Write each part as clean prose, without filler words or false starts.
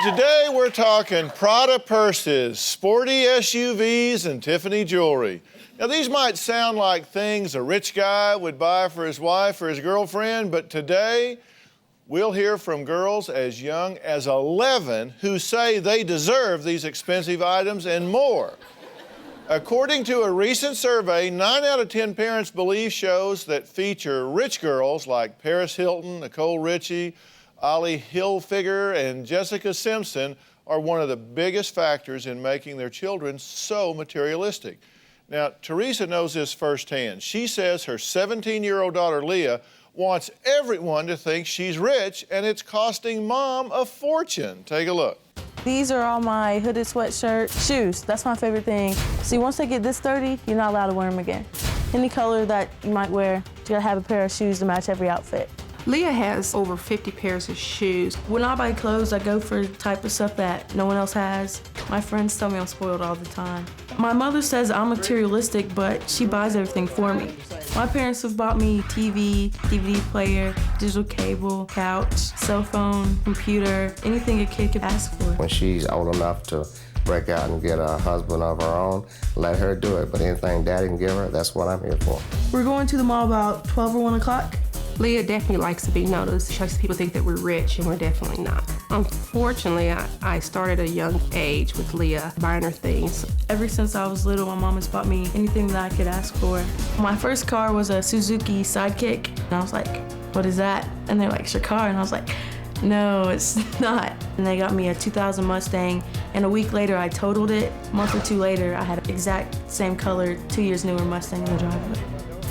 Today we're talking Prada purses, sporty SUVs, and Tiffany jewelry. Now these might sound like things a rich guy would buy for his wife or his girlfriend, but today we'll hear from girls as young as 11 who say they deserve these expensive items and more. According to a recent survey, 9 out of 10 parents believe shows that feature rich girls like Paris Hilton, Nicole Richie, Ollie Hilfiger, and Jessica Simpson are one of the biggest factors in making their children so materialistic. Now, Teresa knows this firsthand. She says her 17-year-old daughter, Leah, wants everyone to think she's rich, and it's costing Mom a fortune. Take a look. These are all my hooded sweatshirt. Shoes, that's my favorite thing. See, once they get this dirty, you're not allowed to wear them again. Any color that you might wear, you gotta have a pair of shoes to match every outfit. Leah has over 50 pairs of shoes. When I buy clothes, I go for the type of stuff that no one else has. My friends tell me I'm spoiled all the time. My mother says I'm materialistic, but she buys everything for me. My parents have bought me TV, DVD player, digital cable, couch, cell phone, computer, anything a kid could ask for. When she's old enough to break out and get a husband of her own, let her do it. But anything Daddy can give her, that's what I'm here for. We're going to the mall about 12 or 1 o'clock. Leah definitely likes to be noticed. She likes people to think that we're rich, and we're definitely not. Unfortunately, I started at a young age with Leah buying her things. Ever since I was little, my mom has bought me anything that I could ask for. My first car was a Suzuki Sidekick, and I was like, what is that? And they're like, it's your car, and I was like, no, it's not. And they got me a 2000 Mustang, and a week later I totaled it. A month or two later, I had an exact same color, 2 years newer Mustang in the driveway.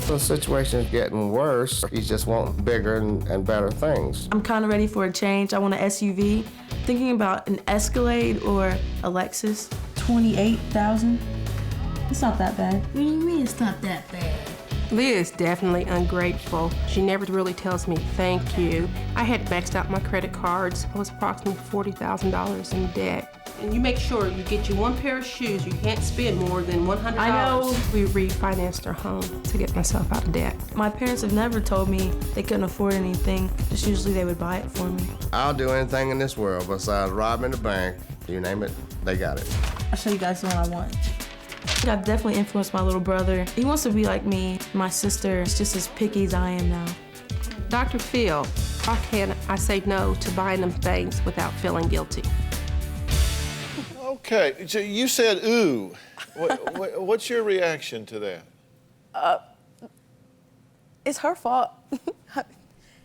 The situation is getting worse. You just want bigger and better things. I'm kind of ready for a change. I want an SUV. Thinking about an Escalade or a Lexus. 28,000. It's not that bad. What do you mean it's not that bad? Leah is definitely ungrateful. She never really tells me thank you. I had maxed out my credit cards. I was approximately $40,000 in debt. And you make sure you get you one pair of shoes. You can't spend more than $100. I know. We refinanced our home to get myself out of debt. My parents have never told me they couldn't afford anything. Just usually they would buy it for me. I'll do anything in this world besides robbing the bank. You name it, they got it. I'll show you guys the one I want. I've definitely influenced my little brother. He wants to be like me. My sister is just as picky as I am now. DrPhil, how can I say no to buying them things without feeling guilty? Okay, so you said ooh. What's your reaction to that? It's her fault.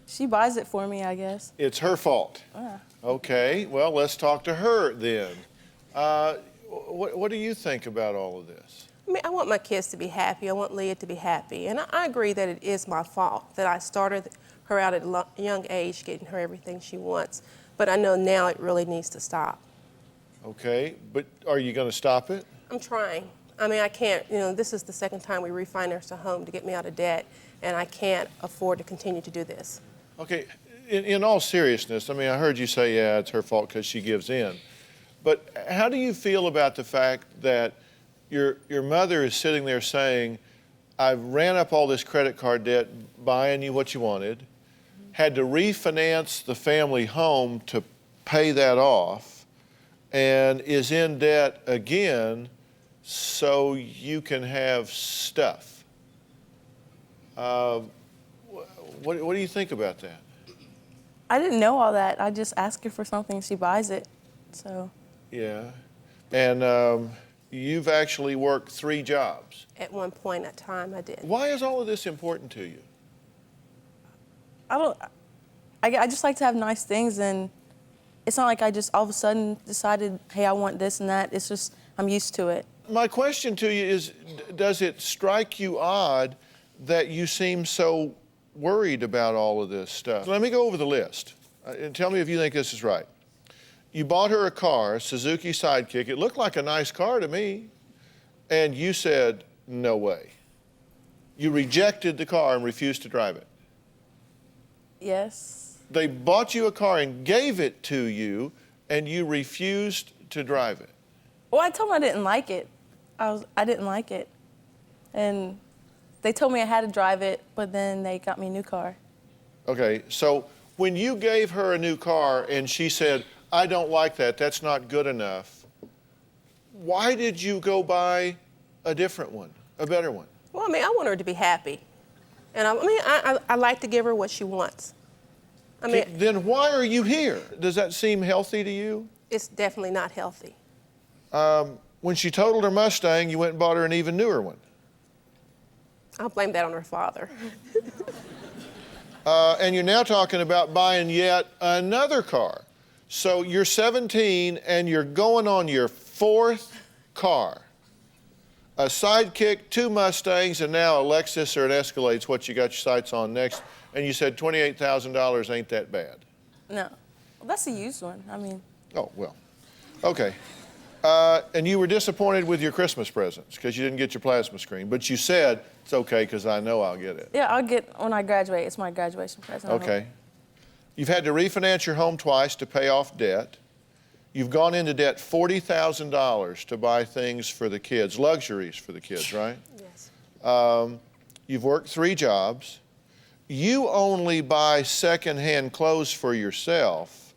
She buys it for me, I guess. It's her fault. Okay, well, let's talk to her then. What do you think about all of this? I mean, I want my kids to be happy. I want Leah to be happy. And I agree that it is my fault that I started her out at a young age, getting her everything she wants. But I know now it really needs to stop. Okay, but are you going to stop it? I'm trying. I mean, I can't, this is the second time we refinanced a home to get me out of debt, and I can't afford to continue to do this. Okay, in all seriousness, I mean, I heard you say, yeah, it's her fault because she gives in. But how do you feel about the fact that your mother is sitting there saying, I ran up all this credit card debt buying you what you wanted, had to refinance the family home to pay that off, and is in debt again so you can have stuff? What do you think about that? I didn't know all that. I just ask her for something, she buys it, so. Yeah, and you've actually worked 3 jobs. At one point in time, I did. Why is all of this important to you? I just like to have nice things, and it's not like I just all of a sudden decided, hey, I want this and that. It's just, I'm used to it. My question to you is, does it strike you odd that you seem so worried about all of this stuff? Let me go over the list and tell me if you think this is right. You bought her a car, a Suzuki Sidekick. It looked like a nice car to me. And you said, no way. You rejected the car and refused to drive it. Yes. They bought you a car and gave it to you, and you refused to drive it. Well, I told them I didn't like it. I didn't like it. And they told me I had to drive it, but then they got me a new car. Okay, so when you gave her a new car and she said, I don't like that. That's not good enough. Why did you go buy a different one, a better one? Well, I mean, I want her to be happy. And I like to give her what she wants. I mean, then why are you here? Does that seem healthy to you? it's definitely not healthy. When she totaled her Mustang, you went and bought her an even newer one. I'll blame that on her father. And you're now talking about buying yet another car. So you're 17 and you're going on your 4th car. A Sidekick, 2 Mustangs, and now a Lexus or an Escalade's what you got your sights on next. And you said $28,000 ain't that bad. No. Well, that's a used one. I mean. Oh, well, okay. And you were disappointed with your Christmas presents because you didn't get your plasma screen, but you said, it's okay because I know I'll get it. Yeah, I'll get when I graduate. It's my graduation present. Okay. You've had to refinance your home twice to pay off debt. You've gone into debt $40,000 to buy things for the kids, luxuries for the kids, right? Yes. You've worked 3 jobs. You only buy secondhand clothes for yourself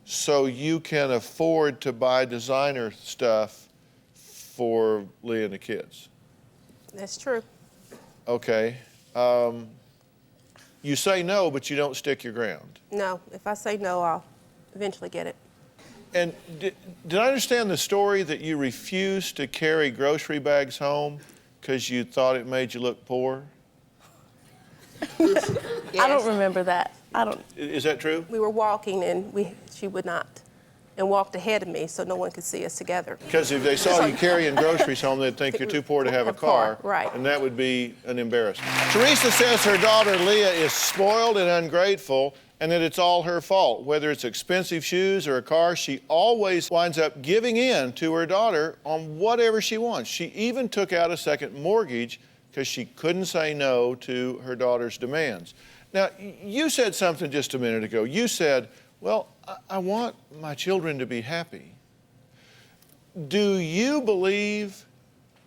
so you can afford to buy designer stuff for Leah and the kids. That's true. Okay. You say no, but you don't stick your ground. No, if I say no, I'll eventually get it. And did I understand the story that you refused to carry grocery bags home because you thought it made you look poor? Yes. I don't remember that. I don't. Is that true? We were walking and she would not, and walked ahead of me so no one could see us together. Because if they saw you carrying groceries home, they'd think you're too poor to have a car. Right. And that would be an embarrassment. Teresa says her daughter Leah is spoiled and ungrateful and that it's all her fault. Whether it's expensive shoes or a car, she always winds up giving in to her daughter on whatever she wants. She even took out a second mortgage because she couldn't say no to her daughter's demands. Now, you said something just a minute ago. You said, well, I want my children to be happy. Do you believe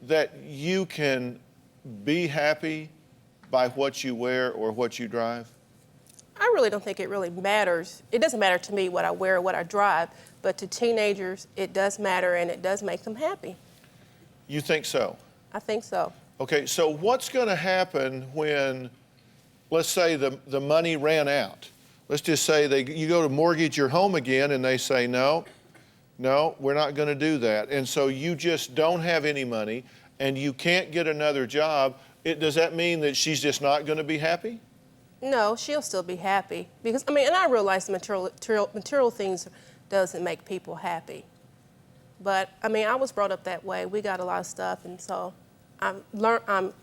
that you can be happy by what you wear or what you drive? I really don't think it really matters. It doesn't matter to me what I wear or what I drive, but to teenagers, it does matter and it does make them happy. You think so? I think so. Okay, so what's going to happen when, let's say, the money ran out? Let's just say you go to mortgage your home again and they say, no, we're not going to do that. And so you just don't have any money and you can't get another job. Does that mean that she's just not going to be happy? No, she'll still be happy. Because, and I realize material things doesn't make people happy. But, I was brought up that way. We got a lot of stuff, and so I'm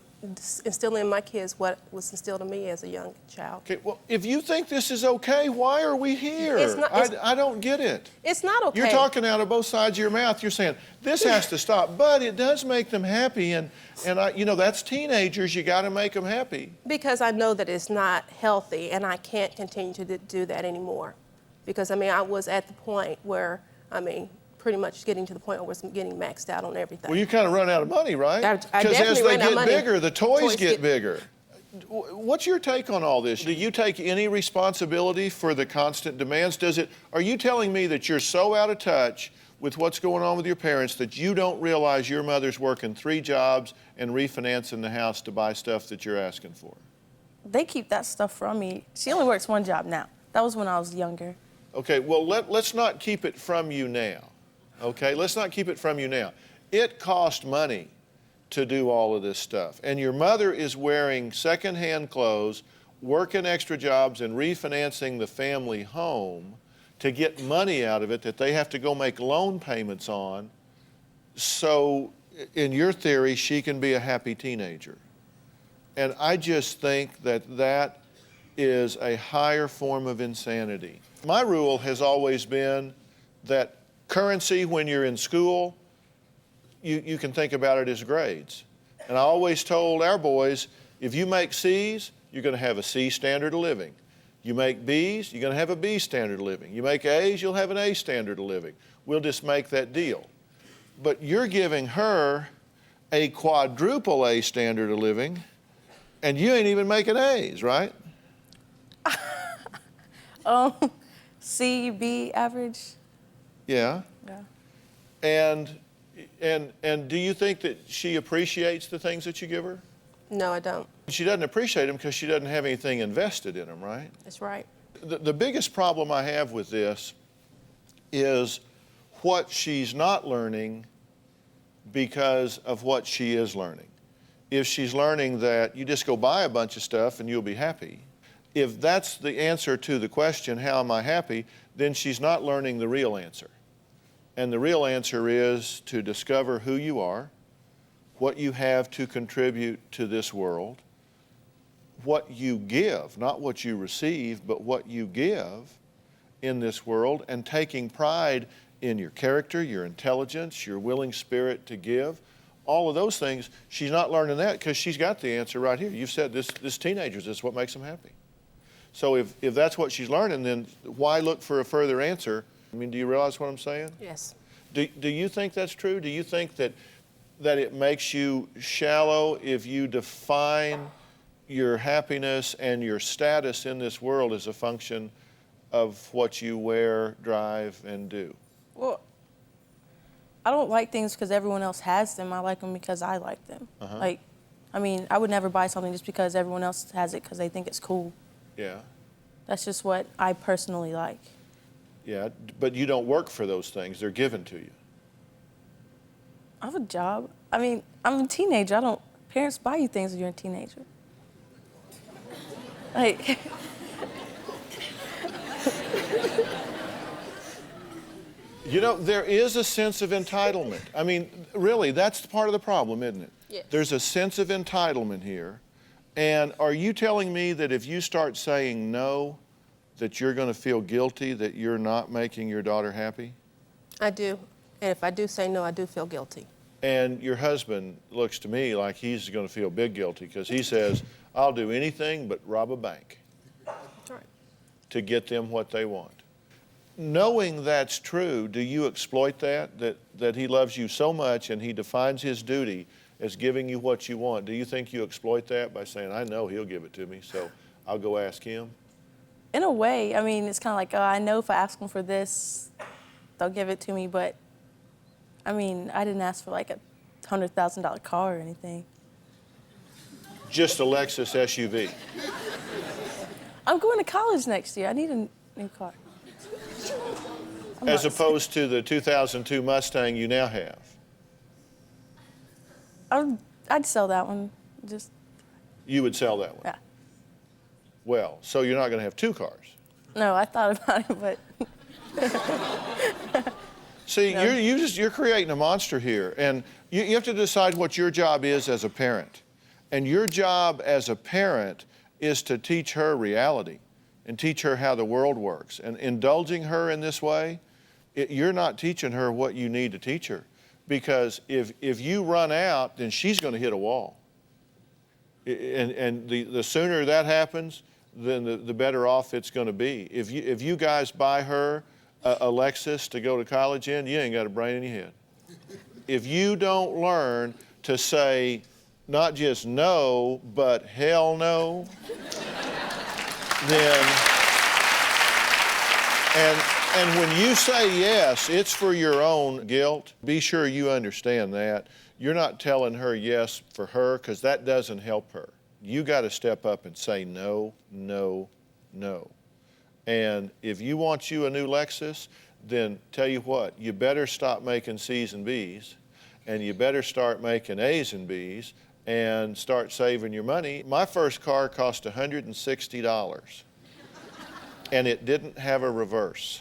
instilling in my kids what was instilled in me as a young child. Okay, well, if you think this is okay, why are we here? I don't get it. It's not okay. You're talking out of both sides of your mouth. You're saying, this has to stop, but it does make them happy, and that's teenagers. You got to make them happy. Because I know that it's not healthy, and I can't continue to do that anymore. Because, I was at the point where, pretty much getting to the point where I was getting maxed out on everything. Well, you kind of run out of money, right? I Because as they get money. bigger, the toys get bigger. What's your take on all this? Do you take any responsibility for the constant demands? Are you telling me that you're so out of touch with what's going on with your parents that you don't realize your mother's working 3 jobs and refinancing the house to buy stuff that you're asking for? They keep that stuff from me. She only works 1 job now. That was when I was younger. Okay, well, let's not keep it from you now. Okay, let's not keep it from you now. It cost money to do all of this stuff. And your mother is wearing secondhand clothes, working extra jobs, and refinancing the family home to get money out of it that they have to go make loan payments on. So, in your theory, she can be a happy teenager. And I just think that is a higher form of insanity. My rule has always been that currency when you're in school, you can think about it as grades. And I always told our boys, if you make C's, you're going to have a C standard of living. You make B's, you're going to have a B standard of living. You make A's, you'll have an A standard of living. We'll just make that deal. But you're giving her a quadruple A standard of living, and you ain't even making A's, right? C, B, average. Yeah. Yeah. And do you think that she appreciates the things that you give her? No, I don't. She doesn't appreciate them because she doesn't have anything invested in them, right? That's right. The biggest problem I have with this is what she's not learning because of what she is learning. If she's learning that you just go buy a bunch of stuff and you'll be happy, if that's the answer to the question, how am I happy, then she's not learning the real answer. And the real answer is to discover who you are, what you have to contribute to this world, what you give, not what you receive, but what you give in this world, and taking pride in your character, your intelligence, your willing spirit to give. All of those things, she's not learning that because she's got the answer right here. You've said this teenagers, this is what makes them happy. So if that's what she's learning, then why look for a further answer? I mean, do you realize what I'm saying? Yes. Do you think that's true? Do you think that it makes you shallow if you define your happiness and your status in this world as a function of what you wear, drive, and do? Well, I don't like things because everyone else has them. I like them because I like them. Like, I mean, I would never buy something just because everyone else has it because they think it's cool. Yeah. That's just what I personally like. Yeah, but you don't work for those things. They're given to you. I have a job. I mean, I'm a teenager. Parents buy you things when you're a teenager. Like, you know, there is a sense of entitlement. I mean, really, that's part of the problem, isn't it? Yes. There's a sense of entitlement here. And are you telling me that if you start saying no, that you're going to feel guilty that you're not making your daughter happy? I do. And if I do say no, I do feel guilty. And your husband looks to me like he's going to feel big guilty because he says, I'll do anything but rob a bank That's right. to get them what they want. Knowing that's true, do you exploit that he loves you so much and he defines his duty as giving you what you want? Do you think you exploit that by saying, I know he'll give it to me, so I'll go ask him? in a way, I mean, it's kind of like, I know if I ask them for this, they'll give it to me, but I mean, I didn't ask for like a $100,000 car or anything. Just a Lexus SUV. I'm going to college next year. I need a new car. As opposed to the 2002 Mustang you now have. I'd sell that one. You would sell that one? Yeah. Well, so you're not going to have two cars. No, I thought about it, but... See, No. you're creating a monster here, and you have to decide what your job is as a parent. And your job as a parent is to teach her reality and teach her how the world works. And indulging her in this way, you're not teaching her what you need to teach her. Because if you run out, then she's going to hit a wall. And the sooner that happens, then the better off it's going to be. If you guys buy her a Lexus to go to college in, you ain't got a brain in your head. If you don't learn to say not just no, but hell no, then, and when you say yes, it's for your own guilt. Be sure you understand that. You're not telling her yes for her, because that doesn't help her. You got to step up and say no, no, no. And if you want you a new Lexus, then tell you what, you better stop making C's and B's, and you better start making A's and B's, and start saving your money. My first car cost $160, and it didn't have a reverse.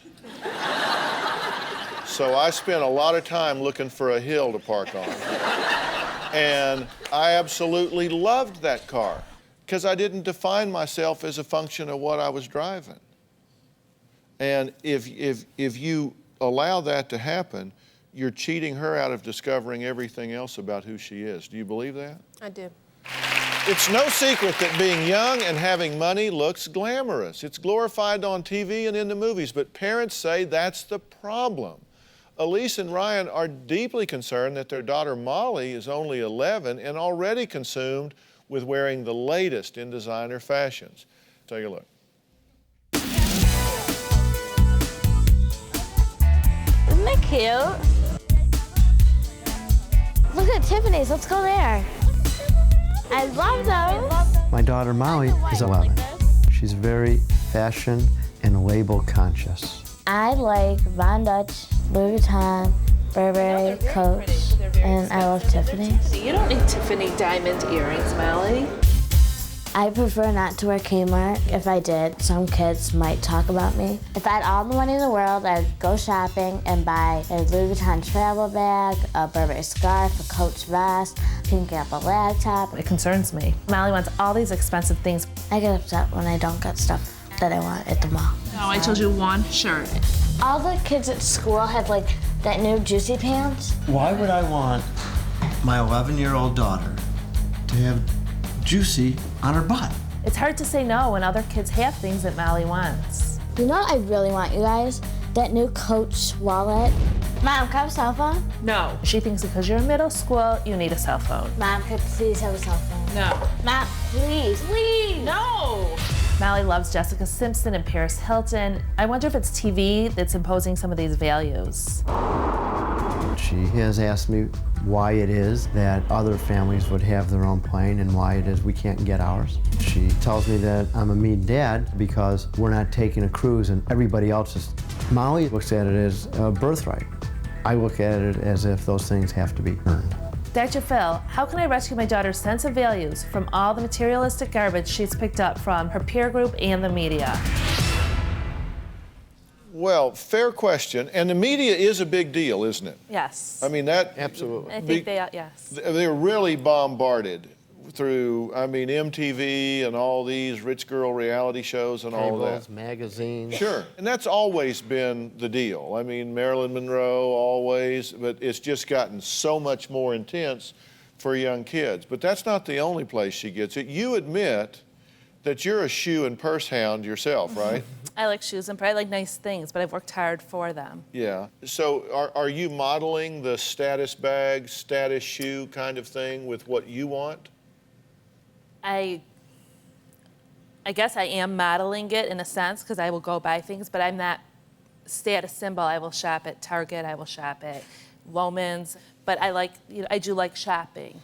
So I spent a lot of time looking for a hill to park on. And I absolutely loved that car, because I didn't define myself as a function of what I was driving. And if you allow that to happen, you're cheating her out of discovering everything else about who she is. Do you believe that? I do. It's no secret that being young and having money looks glamorous. It's glorified on TV and in the movies, but parents say that's the problem. Elise and Ryan are deeply concerned that their daughter Molly is only 11 and already consumed with wearing the latest in designer fashions. Take a look. they're cute. Look at Tiffany's, let's go there. I love those. My daughter Molly is 11. She's very fashion and label conscious. I like Von Dutch, Louis Vuitton, Burberry, Coach, and I love Tiffany's. You don't need Tiffany diamond earrings, Molly. I prefer not to wear Kmart. If I did, some kids might talk about me. If I had all the money in the world, I'd go shopping and buy a Louis Vuitton travel bag, a Burberry scarf, a Coach vest, Pink Apple laptop. It concerns me. Molly wants all these expensive things. I get upset when I don't get stuff that I want at the mall. No, I told you one shirt. All the kids at school had like that new Juicy pants. Why would I want my 11-year-old daughter to have Juicy on her butt? It's hard to say no when other kids have things that Molly wants. You know what I really want, you guys? That new Coach wallet. Mom, can I have a cell phone? No. She thinks because you're in middle school, you need a cell phone. Mom, could I please have a cell phone? No. Mom, please. No! Molly loves Jessica Simpson and Paris Hilton. I wonder if it's TV that's imposing some of these values. She has asked me why it is that other families would have their own plane and why it is we can't get ours. She tells me that I'm a mean dad because we're not taking a cruise and everybody else is. Molly looks at it as a birthright. I look at it as if those things have to be earned. DrPhil, how can I rescue my daughter's sense of values from all the materialistic garbage she's picked up from her peer group and the media? Well, fair question. And the media is a big deal, isn't it? Yes. I mean, that... Absolutely. I think yes. They're really bombarded through, I mean, MTV and all these rich girl reality shows and all Tables, that. magazines. Sure. And that's always been the deal. I mean, Marilyn Monroe always, but it's just gotten so much more intense for young kids. But that's not the only place she gets it. You admit that you're a shoe and purse hound yourself, right? I like shoes and I like nice things, but I've worked hard for them. Yeah. So are you modeling the status bag, status shoe kind of thing with what you want? I guess I am modeling it in a sense because I will go buy things, but I'm that status symbol. I will shop at Target, I will shop at Loman's, but I do like shopping.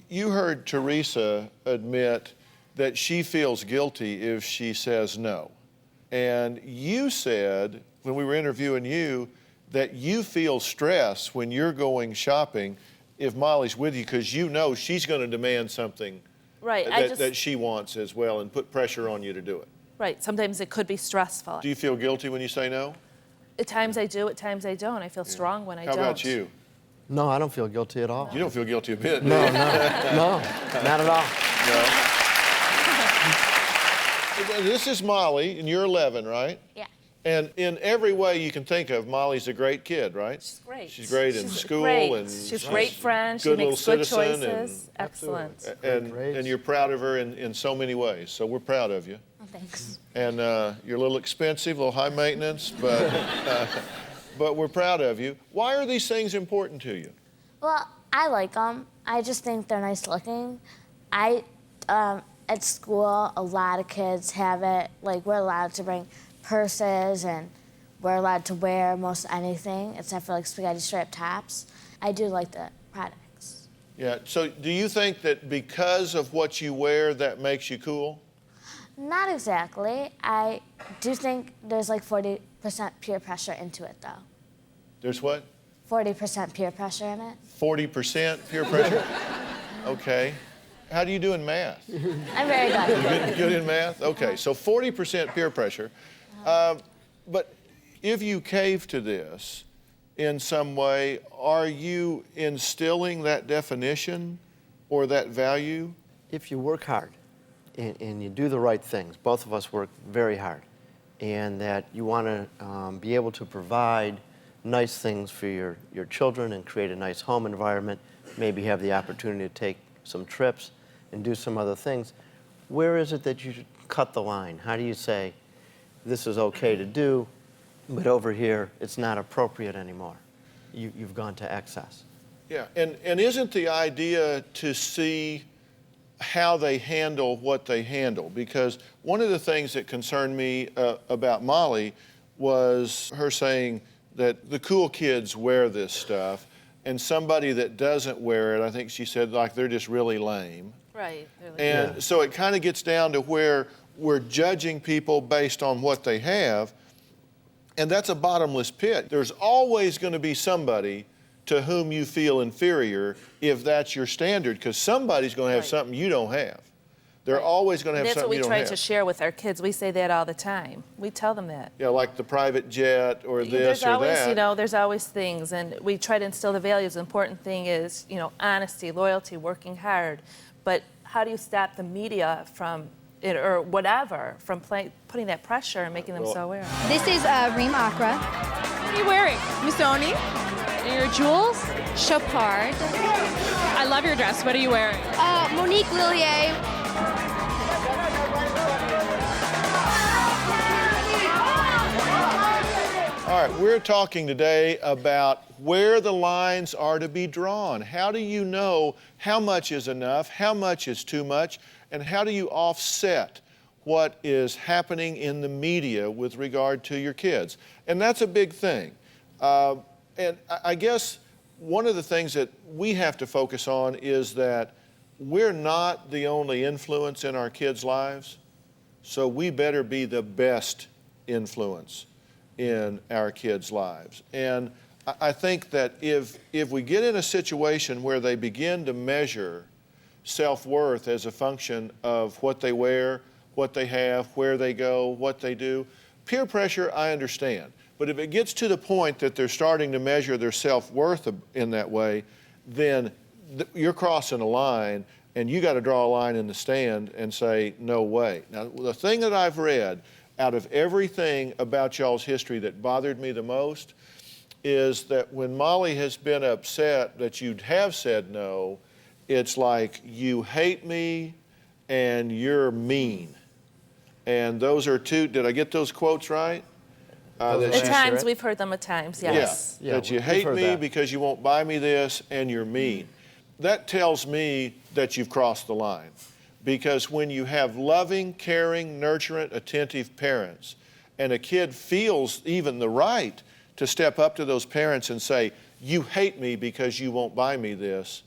You heard Teresa admit that she feels guilty if she says no. And you said, when we were interviewing you, that you feel stress when you're going shopping if Molly's with you because you know she's going to demand something Right. that she wants as well and put pressure on you to do it. Right. Sometimes it could be stressful. Do you feel guilty when you say no? At times I do, at times I don't. I feel strong when I don't. How about you? No, I don't feel guilty at all. You don't feel guilty a bit, No, do you? no, not at all. No. This is Molly, and you're 11, right? Yeah. And in every way you can think of, Molly's a great kid, right? She's great. She's great in school great. and She's a great friend. She good makes little good citizen choices. Excellent. And you're proud of her in so many ways. So we're proud of you. Oh, thanks. And you're a little expensive, a little high maintenance, but we're proud of you. Why are these things important to you? Well, I like them. I just think they're nice looking. At school, a lot of kids have it. Like, we're allowed to bring purses and we're allowed to wear most anything except for like spaghetti strap tops. I do like the products. Yeah, so do you think that because of what you wear, that makes you cool? Not exactly. I do think there's like 40% peer pressure into it, though. There's what? 40% peer pressure in it. 40% peer pressure? Okay. How do you do in math? I'm very good. Good in math? Okay, so 40% peer pressure. But if you cave to this in some way, are you instilling that definition or that value? If you work hard and you do the right things, both of us work very hard, and that you want to be able to provide nice things for your children and create a nice home environment, maybe have the opportunity to take some trips and do some other things, where is it that you should cut the line? How do you say, this is okay to do, but over here, it's not appropriate anymore? You've gone to excess. Yeah, and isn't the idea to see how they handle what they handle? Because one of the things that concerned me about Molly was her saying that the cool kids wear this stuff, and somebody that doesn't wear it, I think she said, like, they're just really lame. Right. And so it kind of gets down to where we're judging people based on what they have, and that's a bottomless pit. There's always going to be somebody to whom you feel inferior if that's your standard, because somebody's going to have something you don't have. They're always going to have That's what something we you don't try have. to share with our kids. We say that all the time. We tell them that. Yeah, like the private jet or this There's or always, that. you know, there's always things, and we try to instill the values. The important thing is, you know, honesty, loyalty, working hard. But how do you stop the media from it, or whatever, from putting that pressure and making them so aware? This is Reem Akra. What are you wearing? Missoni. And your jewels? Chopard. I love your dress. What are you wearing? Monique Lillier. All right, we're talking today about where the lines are to be drawn. How do you know how much is enough, how much is too much, and how do you offset what is happening in the media with regard to your kids? And that's a big thing. And I guess one of the things that we have to focus on is that we're not the only influence in our kids' lives, so we better be the best influence in our kids' lives. And I think that if we get in a situation where they begin to measure self-worth as a function of what they wear, what they have, where they go, what they do, peer pressure, I understand. But if it gets to the point that they're starting to measure their self-worth in that way, then you're crossing a line, and you got to draw a line in the sand and say, no way. Now, the thing that I've read out of everything about y'all's history that bothered me the most is that when Molly has been upset that you'd have said no, it's like, you hate me and you're mean. And those are two, did I get those quotes right? At times, we've heard them at times, yes. Yeah, that you hate me because you won't buy me this and you're mean. That tells me that you've crossed the line. Because when you have loving, caring, nurturant, attentive parents, and a kid feels even the right to step up to those parents and say, you hate me because you won't buy me this,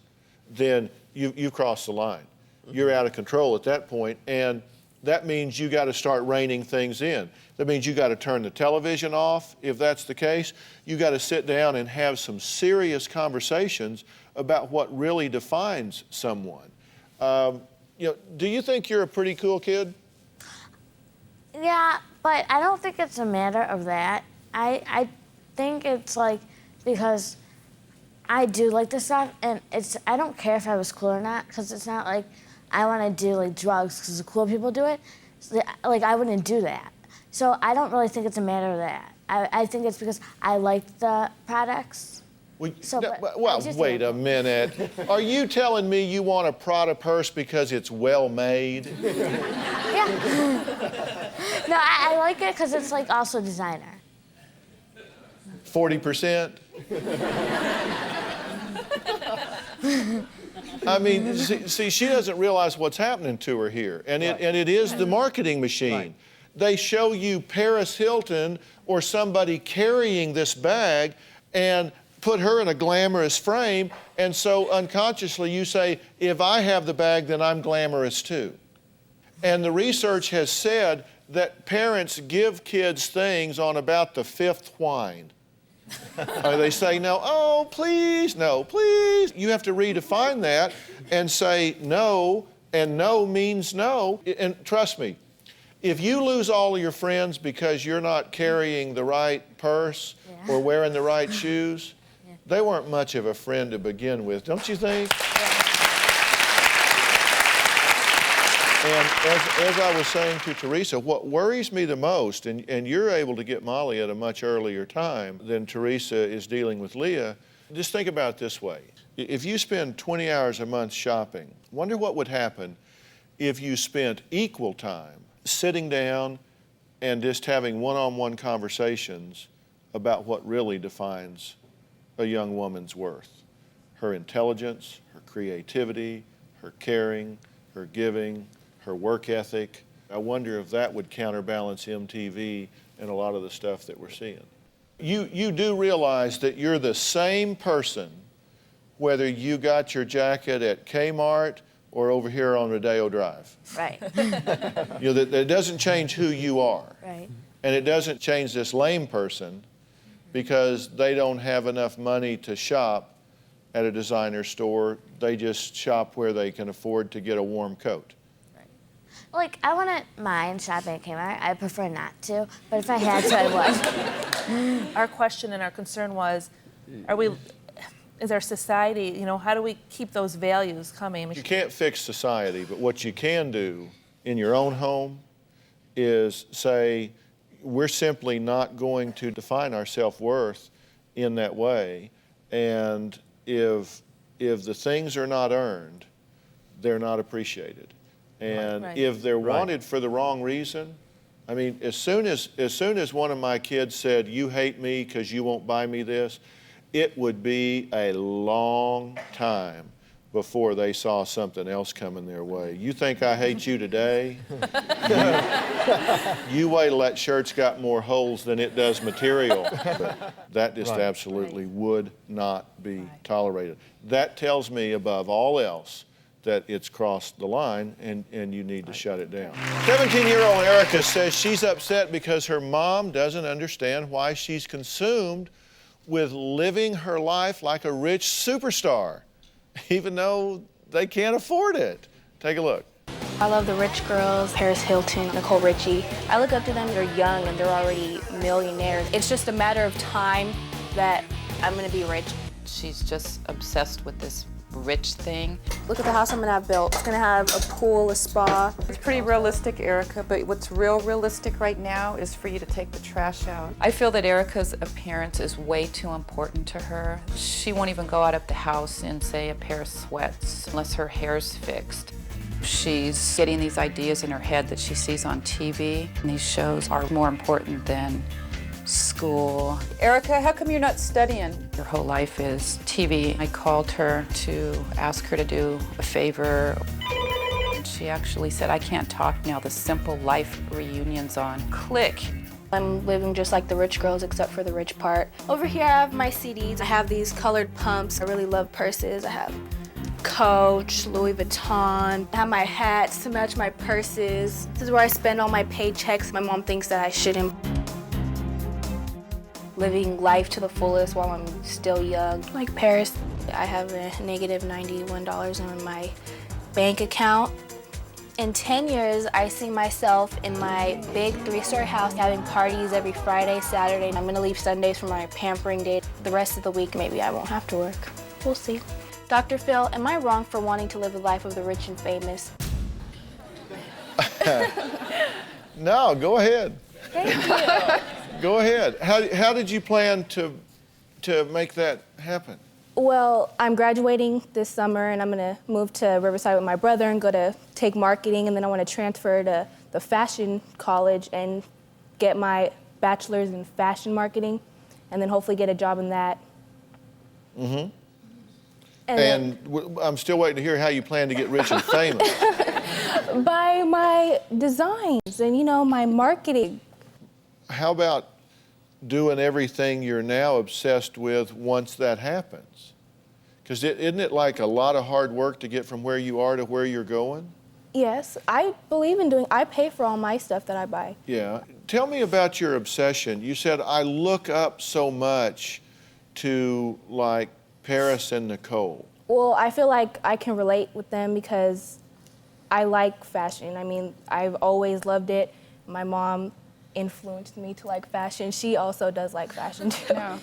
then you cross the line. You're out of control at that point, and that means you got to start reining things in. That means you got to turn the television off, if that's the case. You got to sit down and have some serious conversations about what really defines someone. You know, do you think you're a pretty cool kid? Yeah, but I don't think it's a matter of that. I think it's like, because I do like this stuff, and I don't care if I was cool or not, because it's not like I want to do like drugs because the cool people do it. So, like, I wouldn't do that. So I don't really think it's a matter of that. I think it's because I like the products. Well, Well, wait a minute. Are you telling me you want a Prada purse because it's well made? Yeah. No, I like it because it's like also designer. 40%? I mean, see, she doesn't realize what's happening to her here. And it is the marketing machine. Right. They show you Paris Hilton or somebody carrying this bag and put her in a glamorous frame, and so unconsciously you say, if I have the bag, then I'm glamorous too. And the research has said that parents give kids things on about the fifth whine. They say no, oh, please, no, please. You have to redefine that and say no, and no means no. And trust me, if you lose all of your friends because you're not carrying the right purse or wearing the right shoes, they weren't much of a friend to begin with, don't you think? And as I was saying to Teresa, what worries me the most, and you're able to get Molly at a much earlier time than Teresa is dealing with Leah, just think about it this way. If you spend 20 hours a month shopping, wonder what would happen if you spent equal time sitting down and just having one-on-one conversations about what really defines a young woman's worth. Her intelligence, her creativity, her caring, her giving, her work ethic. I wonder if that would counterbalance MTV and a lot of the stuff that we're seeing. You do realize that you're the same person whether you got your jacket at Kmart or over here on Rodeo Drive. Right. You know, that doesn't change who you are. Right. And it doesn't change this lame person because they don't have enough money to shop at a designer store. They just shop where they can afford to get a warm coat. Like, I wouldn't mind shopping at Kmart. I prefer not to, but if I had to, I would. Our question and our concern was, is our society, you know, how do we keep those values coming? You can't fix society, but what you can do in your own home is say, we're simply not going to define our self-worth in that way. And if the things are not earned, they're not appreciated. And Right. if they're wanted for the wrong reason, I mean, as soon as one of my kids said, "You hate me because you won't buy me this," it would be a long time before they saw something else coming their way. You think I hate you today? You wait till that shirt's got more holes than it does material. But that just absolutely would not be tolerated. That tells me above all else that it's crossed the line and you need to shut it down. 17-year-old Erica says she's upset because her mom doesn't understand why she's consumed with living her life like a rich superstar, even though they can't afford it. Take a look. I love the rich girls, Paris Hilton, Nicole Richie. I look up to them. They're young and they're already millionaires. It's just a matter of time that I'm gonna be rich. She's just obsessed with this rich thing. Look at the house I'm gonna have built. It's gonna have a pool, a spa. It's pretty realistic, Erica, but what's realistic right now is for you to take the trash out. I feel that Erica's appearance is way too important to her. She won't even go out of the house in, say, a pair of sweats unless her hair's fixed. She's getting these ideas in her head that she sees on TV, and these shows are more important than school. Erica, how come you're not studying? Her whole life is TV. I called her to ask her to do a favor. She actually said, "I can't talk now. The Simple Life reunion's on." Click. I'm living just like the rich girls except for the rich part. Over here I have my CDs. I have these colored pumps. I really love purses. I have Coach, Louis Vuitton. I have my hats to match my purses. This is where I spend all my paychecks. My mom thinks that I shouldn't. Living life to the fullest while I'm still young. Like Paris, I have a negative $91 in my bank account. In 10 years, I see myself in my big 3-story house having parties every Friday, Saturday. I'm gonna leave Sundays for my pampering day. The rest of the week, maybe I won't have to work. We'll see. DrPhil, am I wrong for wanting to live the life of the rich and famous? No, go ahead. Thank you. Go ahead. How did you plan to make that happen? Well, I'm graduating this summer and I'm gonna move to Riverside with my brother and go to take marketing, and then I wanna transfer to the fashion college and get my bachelor's in fashion marketing and then hopefully get a job in that. Mm-hmm. And I'm still waiting to hear how you plan to get rich and famous. By my designs and, you know, my marketing. How about doing everything you're now obsessed with once that happens? Because isn't it like a lot of hard work to get from where you are to where you're going? Yes, I believe in I pay for all my stuff that I buy. Yeah. Tell me about your obsession. You said, I look up so much to like Paris and Nicole. Well, I feel like I can relate with them because I like fashion. I mean, I've always loved it. My mom influenced me to like fashion. She also does like fashion too. No.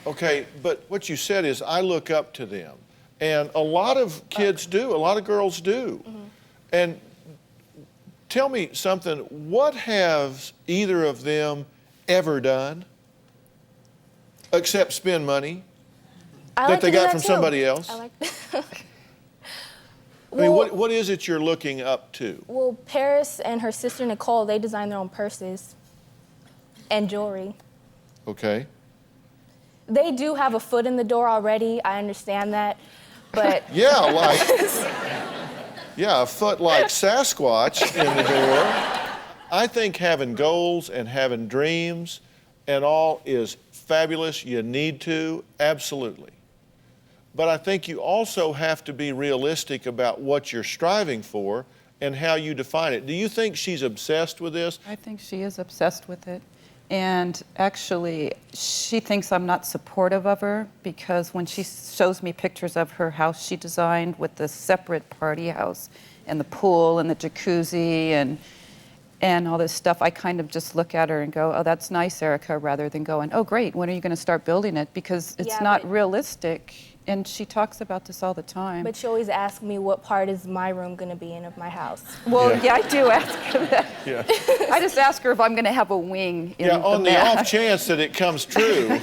Okay, but what you said is I look up to them. And a lot of kids do, a lot of girls do. Mm-hmm. And tell me something, what have either of them ever done except spend money that they got from somebody else? I like I mean, what is it you're looking up to? Well, Paris and her sister Nicole, they design their own purses and jewelry. Okay. They do have a foot in the door already, I understand that, but... Yeah, a foot like Sasquatch in the door. I think having goals and having dreams and all is fabulous. You need to, absolutely. But I think you also have to be realistic about what you're striving for and how you define it. Do you think she's obsessed with this? I think she is obsessed with it. And actually, she thinks I'm not supportive of her because when she shows me pictures of her house she designed with the separate party house and the pool and the jacuzzi and all this stuff, I kind of just look at her and go, oh, that's nice, Erica, rather than going, oh, great, when are you going to start building it? Because it's not realistic. And she talks about this all the time. But she always asks me what part is my room going to be in of my house. Well, yeah, I do ask her that. Yeah. I just ask her if I'm going to have a wing in on the back. off chance that it comes true,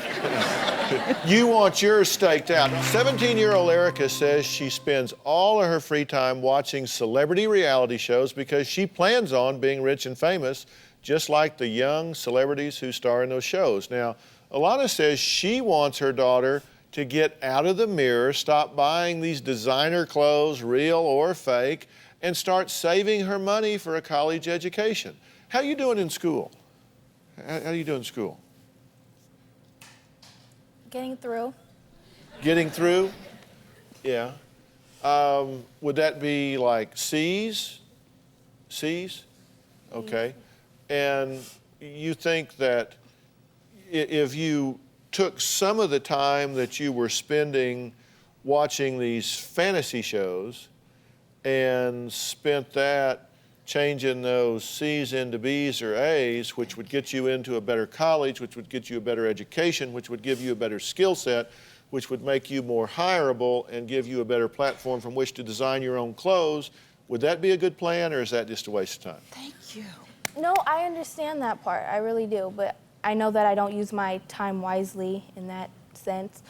you want yours staked out. 17-year-old Erica says she spends all of her free time watching celebrity reality shows because she plans on being rich and famous, just like the young celebrities who star in those shows. Now, Alana says she wants her daughter to get out of the mirror, stop buying these designer clothes, real or fake, and start saving her money for a college education. How you doing in school? How you doing in school? Getting through. Getting through? Yeah. Would that be like C's? C's? Okay. And you think that if you took some of the time that you were spending watching these fantasy shows and spent that changing those C's into B's or A's, which would get you into a better college, which would get you a better education, which would give you a better skill set, which would make you more hireable and give you a better platform from which to design your own clothes, would that be a good plan, or is that just a waste of time? Thank you. No, I understand that part. I really do. But I know that I don't use my time wisely in that sense.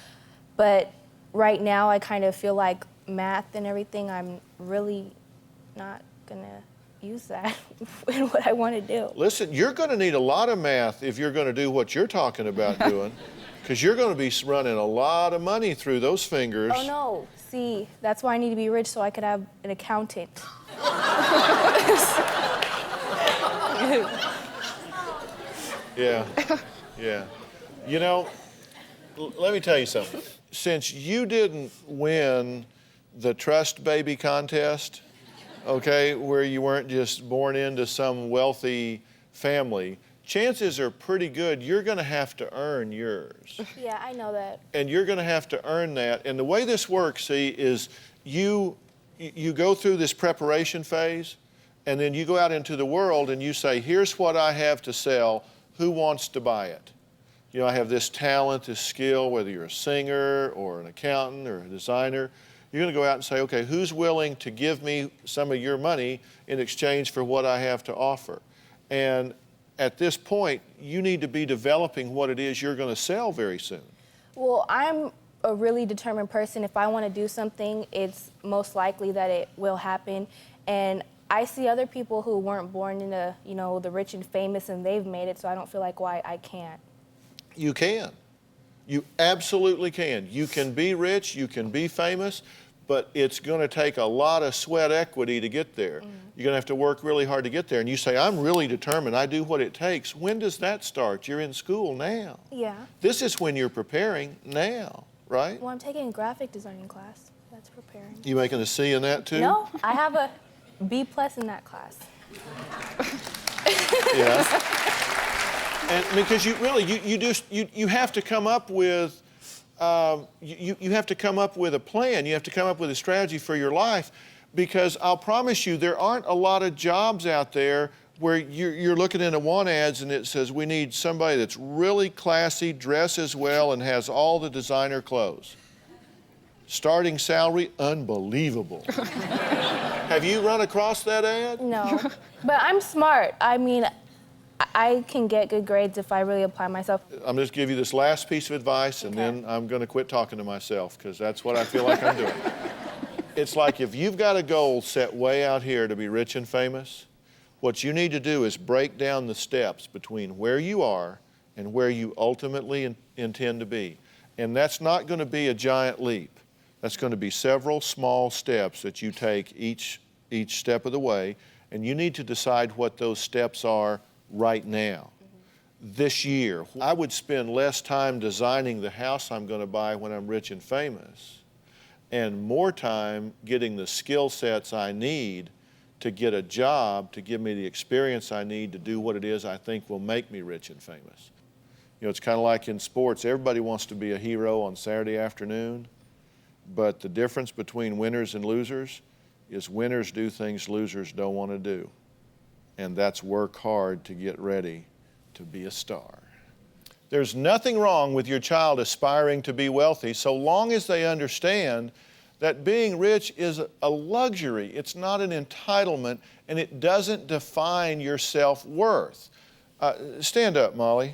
But right now, I kind of feel like math and everything, I'm really not going to use that in what I want to do. Listen, you're going to need a lot of math if you're going to do what you're talking about doing, because you're going to be running a lot of money through those fingers. Oh, no. See, that's why I need to be rich so I could have an accountant. Yeah, yeah. You know, let me tell you something. Since you didn't win the Trust Baby contest, okay, where you weren't just born into some wealthy family, chances are pretty good you're going to have to earn yours. Yeah, I know that. And you're going to have to earn that. And the way this works, see, is you go through this preparation phase, and then you go out into the world and you say, here's what I have to sell. Who wants to buy it? You know, I have this talent, this skill, whether you're a singer or an accountant or a designer. You're going to go out and say, okay, who's willing to give me some of your money in exchange for what I have to offer? And at this point, you need to be developing what it is you're going to sell very soon. Well, I'm a really determined person. If I want to do something, it's most likely that it will happen. And I see other people who weren't born into, you know, the rich and famous, and they've made it, so I don't feel like why I can't. You can. You absolutely can. You can be rich, you can be famous, but it's going to take a lot of sweat equity to get there. Mm-hmm. You're going to have to work really hard to get there. And you say, I'm really determined, I do what it takes. When does that start? You're in school now. Yeah. This is when you're preparing now, right? Well, I'm taking a graphic designing class. That's preparing. You making a C in that too? No, I have a B+ in that class. Yeah. And because you really, you have to come up with, you have to come up with a plan. You have to come up with a strategy for your life, because I'll promise you there aren't a lot of jobs out there where you're looking into want ads and it says we need somebody that's really classy, dresses well, and has all the designer clothes. Starting salary, unbelievable. Have you run across that ad? No, but I'm smart. I mean, I can get good grades if I really apply myself. I'm just give you this last piece of advice, and then I'm going to quit talking to myself, because that's what I feel like I'm doing. It's like if you've got a goal set way out here to be rich and famous, what you need to do is break down the steps between where you are and where you ultimately intend to be. And that's not going to be a giant leap. That's going to be several small steps that you take each step of the way, and you need to decide what those steps are right now. this year. I would spend less time designing the house I'm going to buy when I'm rich and famous, and more time getting the skill sets I need to get a job to give me the experience I need to do what it is I think will make me rich and famous. You know, it's kind of like in sports. Everybody wants to be a hero on Saturday afternoon, but the difference between winners and losers is winners do things losers don't want to do, and that's work hard to get ready to be a star. There's nothing wrong with your child aspiring to be wealthy so long as they understand that being rich is a luxury. It's not an entitlement, and it doesn't define your self-worth. Stand up, Molly.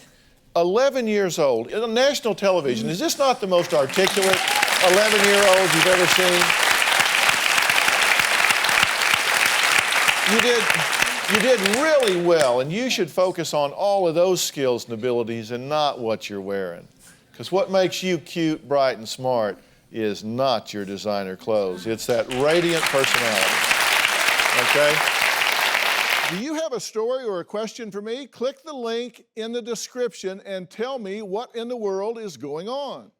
11 years old, on national television. Is this not the most articulate 11-year-old you've ever seen? You did really well, and you should focus on all of those skills and abilities and not what you're wearing. Because what makes you cute, bright, and smart is not your designer clothes. It's that radiant personality, okay? Do you have a story or a question for me? Click the link in the description and tell me what in the world is going on.